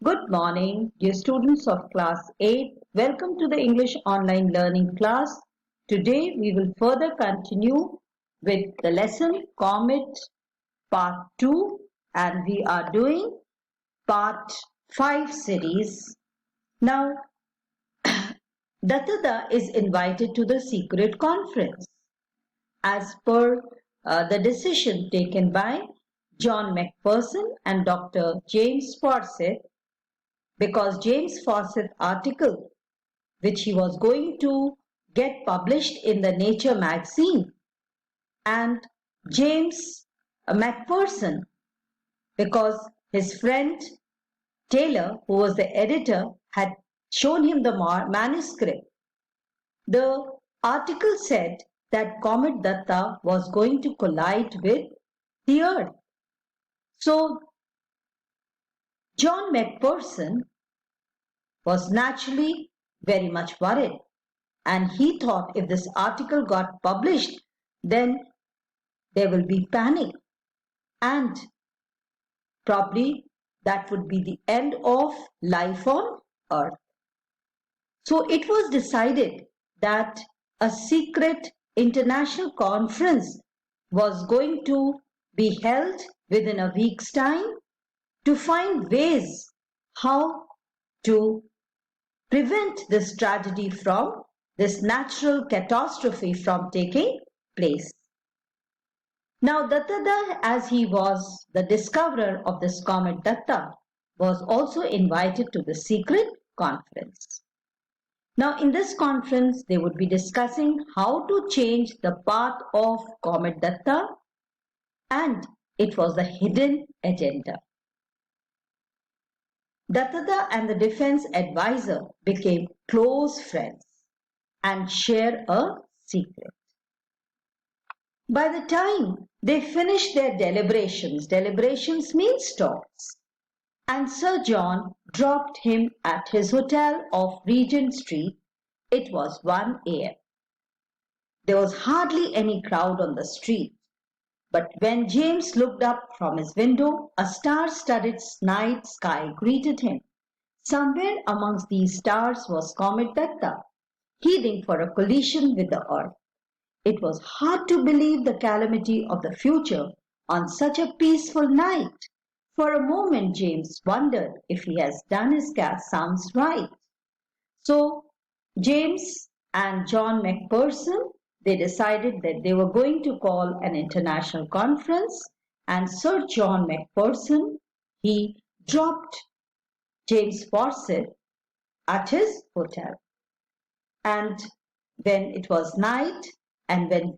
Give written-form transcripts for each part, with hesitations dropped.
Good morning, dear students of class 8. Welcome to the English online learning class. Today we will further continue with the lesson Comet Part 2 and we are doing Part 5 series. Now, Datta is invited to the secret conference as per the decision taken by John Macpherson and Dr. James Forsyth, because James Forsyth article which he was going to get published in the Nature magazine, and James Macpherson, because his friend Taylor, who was the editor, had shown him the manuscript. The article said that Comet Datta was going to collide with the Earth. So John Macpherson was naturally very much worried, and he thought if this article got published, then there will be panic and probably that would be the end of life on Earth. So it was decided that a secret international conference was going to be held within a week's time to find ways how to prevent this tragedy from, this natural catastrophe from taking place. Now Datta, as he was the discoverer of this comet Datta, was also invited to the secret conference. Now in this conference they would be discussing how to change the path of comet Datta, and it was the hidden agenda. Datta and the defense advisor became close friends and shared a secret. By the time they finished their deliberations means talks, and Sir John dropped him at his hotel off Regent Street. It was 1 a.m. There was hardly any crowd on the street, but when James looked up from his window, a star-studded night sky greeted him. Somewhere amongst these stars was Comet Datta, heading for a collision with the Earth. It was hard to believe the calamity of the future on such a peaceful night. For a moment James wondered if he has done his sums right. So James and John Macpherson, they decided that they were going to call an international conference, and Sir John Macpherson, he dropped James Forsyth at his hotel. And when it was night, and when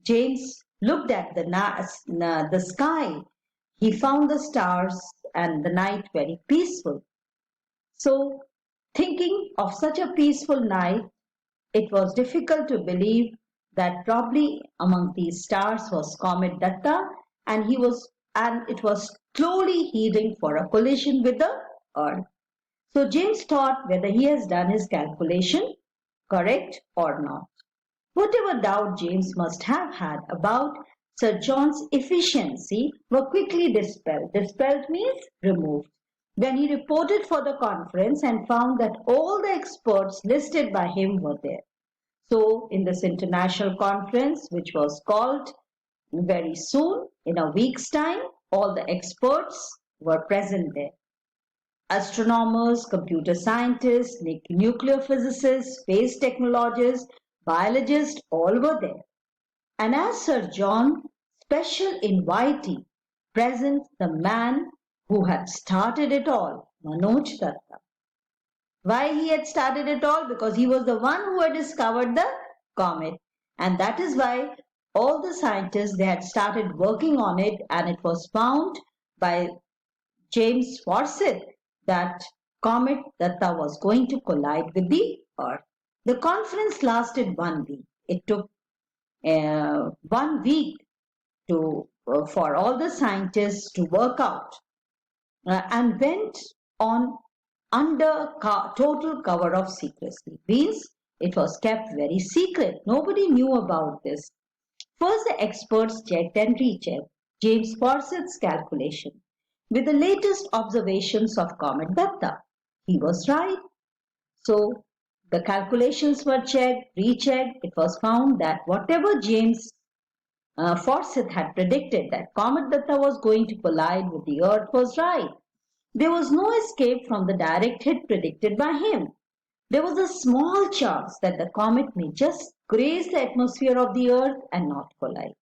James looked at the sky, he found the stars and the night very peaceful. So, thinking of such a peaceful night, it was difficult to believe that probably among these stars was Comet Datta, and it was slowly heading for a collision with the Earth. So James thought whether he has done his calculation correct or not. Whatever doubt James must have had about Sir John's efficiency were quickly dispelled. Dispelled means removed, when he reported for the conference and found that all the experts listed by him were there. So in this international conference, which was called very soon, in a week's time, all the experts were present there. Astronomers, computer scientists, nuclear physicists, space technologists, biologists, all were there. And as Sir John, special invitee, present the man who had started it all, Manoj Datta. Why he had started it all? Because he was the one who had discovered the comet. And that is why all the scientists, they had started working on it, and it was found by James Forsyth that Comet Datta was going to collide with the Earth. The conference lasted 1 week. It took 1 week for all the scientists to work out and went on under total cover of secrecy. Means it was kept very secret. Nobody knew about this. First the experts checked and rechecked James Forsyth's calculation. with the latest observations of Comet Datta. He was right. So the calculations were checked, rechecked. It was found that whatever James Forsyth had predicted, that Comet Datta was going to collide with the Earth, was right. There was no escape from the direct hit predicted by him. There was a small chance that the comet may just graze the atmosphere of the Earth and not collide.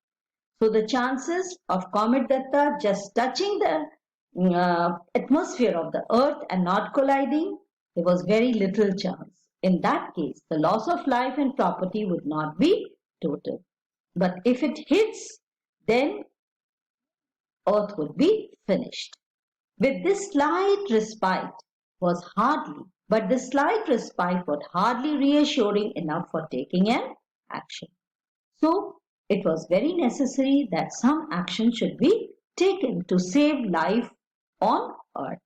So the chances of Comet Datta just touching the atmosphere of the Earth and not colliding, there was very little chance. In that case, the loss of life and property would not be total. But if it hits, then Earth would be finished. With this slight respite was hardly, but this slight respite was hardly reassuring enough for taking an action. So it was very necessary that some action should be taken to save life on Earth.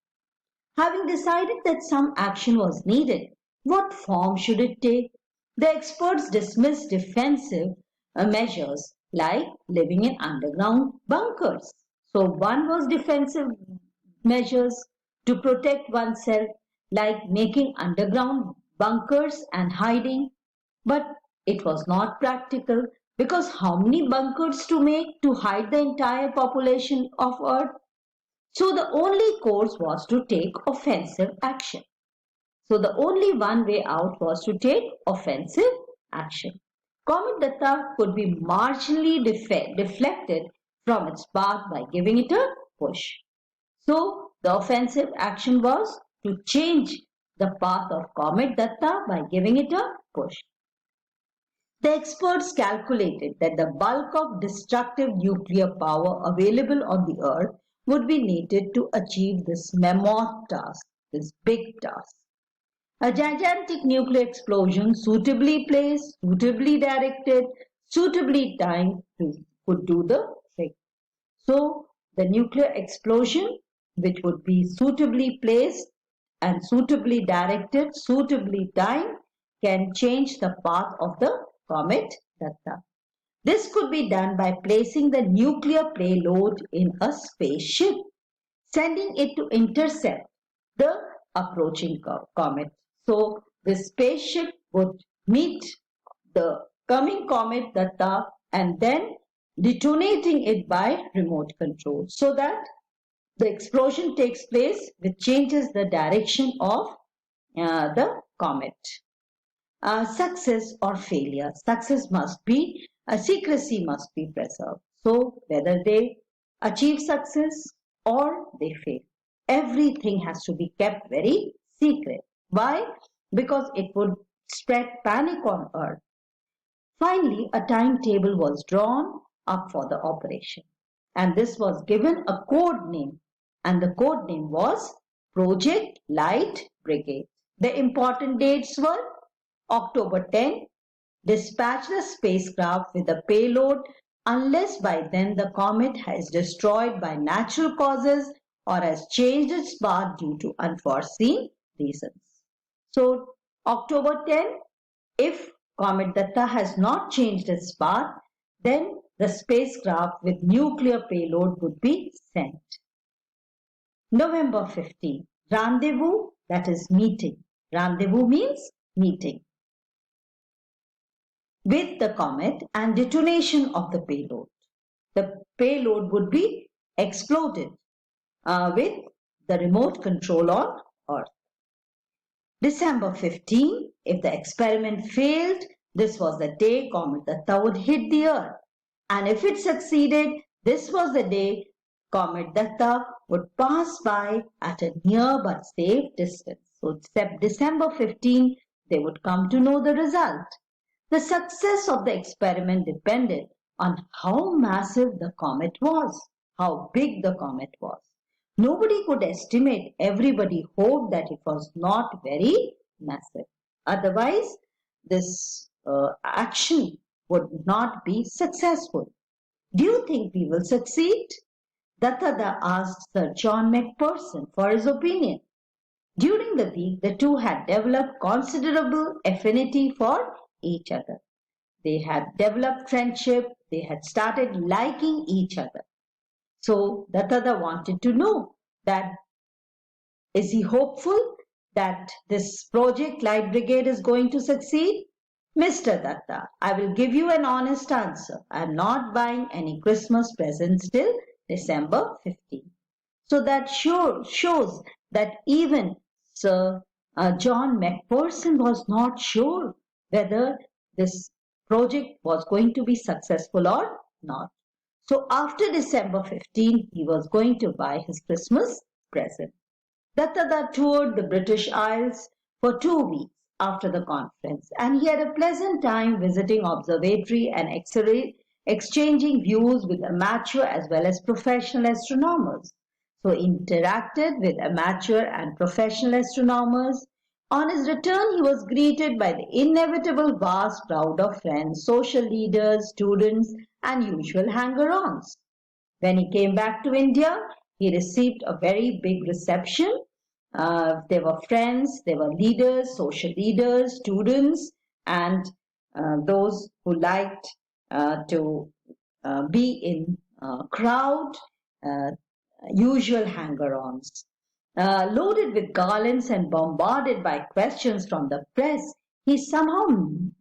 Having decided that some action was needed, what form should it take? The experts dismissed defensive measures like living in underground bunkers. So one was defensive measures to protect oneself, like making underground bunkers and hiding. But it was not practical because how many bunkers to make to hide the entire population of Earth? So the only course was to take offensive action. So the only one way out was to take offensive action. Comet Datta could be marginally deflected from its path by giving it a push. So the offensive action was to change the path of Comet Datta by giving it a push. The experts calculated that the bulk of destructive nuclear power available on the Earth would be needed to achieve this mammoth task, this big task. A gigantic nuclear explosion suitably placed, suitably directed, suitably timed could do the trick. So the nuclear explosion, which would be suitably placed and suitably directed, suitably timed, can change the path of the comet Datta. This could be done by placing the nuclear payload in a spaceship, sending it to intercept the approaching comet. So the spaceship would meet the coming comet Datta and then detonating it by remote control so that the explosion takes place which changes the direction of the comet. Success or failure. Success must be, secrecy must be preserved. So whether they achieve success or they fail, everything has to be kept very secret. Why? Because it would spread panic on Earth. Finally, a timetable was drawn up for the operation, and this was given a code name, and the code name was Project Light Brigade. The important dates were October 10, dispatch the spacecraft with a payload unless by then the comet has destroyed by natural causes or has changed its path due to unforeseen reasons. So October 10, if Comet Datta has not changed its path, then the spacecraft with nuclear payload would be sent. November 15, rendezvous, that is meeting. Rendezvous means meeting with the comet and detonation of the payload. The payload would be exploded with the remote control on Earth. December 15, if the experiment failed, this was the day Comet Datta would hit the Earth. And if it succeeded, this was the day Comet Datta would pass by at a near but safe distance. So December 15, they would come to know the result. The success of the experiment depended on how massive the comet was, how big the comet was. Nobody could estimate. Everybody hoped that it was not very massive. Otherwise, this action would not be successful. Do you think we will succeed? Datta asked Sir John Macpherson for his opinion. During the week, the two had developed considerable affinity for each other. They had developed friendship. They had started liking each other. So Datta wanted to know that is he hopeful that this project Light Brigade is going to succeed? Mr. Datta, I will give you an honest answer. I am not buying any Christmas presents till December 15th. So that shows that even Sir John Macpherson was not sure whether this project was going to be successful or not. So after December 15th, he was going to buy his Christmas present. Datta toured the British Isles for 2 weeks after the conference, and he had a pleasant time visiting observatory and exchanging views with amateur as well as professional astronomers. So he interacted with amateur and professional astronomers. On his return, he was greeted by the inevitable vast crowd of friends, social leaders, students, and usual hanger-ons. When he came back to India, he received a very big reception. There were friends, there were leaders, social leaders, students, and those who liked to be in crowd, usual hanger-ons. Loaded with garlands and bombarded by questions from the press, he somehow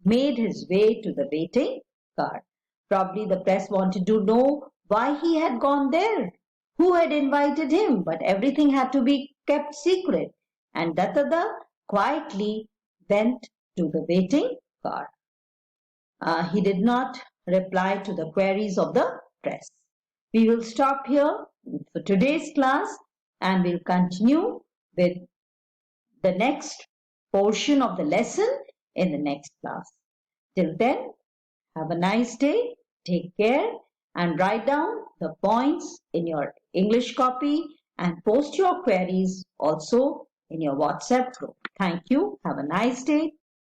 made his way to the waiting car. Probably the press wanted to know why he had gone there, who had invited him, but everything had to be kept secret. And Datta quietly went to the waiting car. He did not reply to the queries of the press. We will stop here for today's class and we'll continue with the next portion of the lesson in the next class. Till then, have a nice day, take care, and write down the points in your English copy and post your queries also in your WhatsApp group. Thank you. Have a nice day.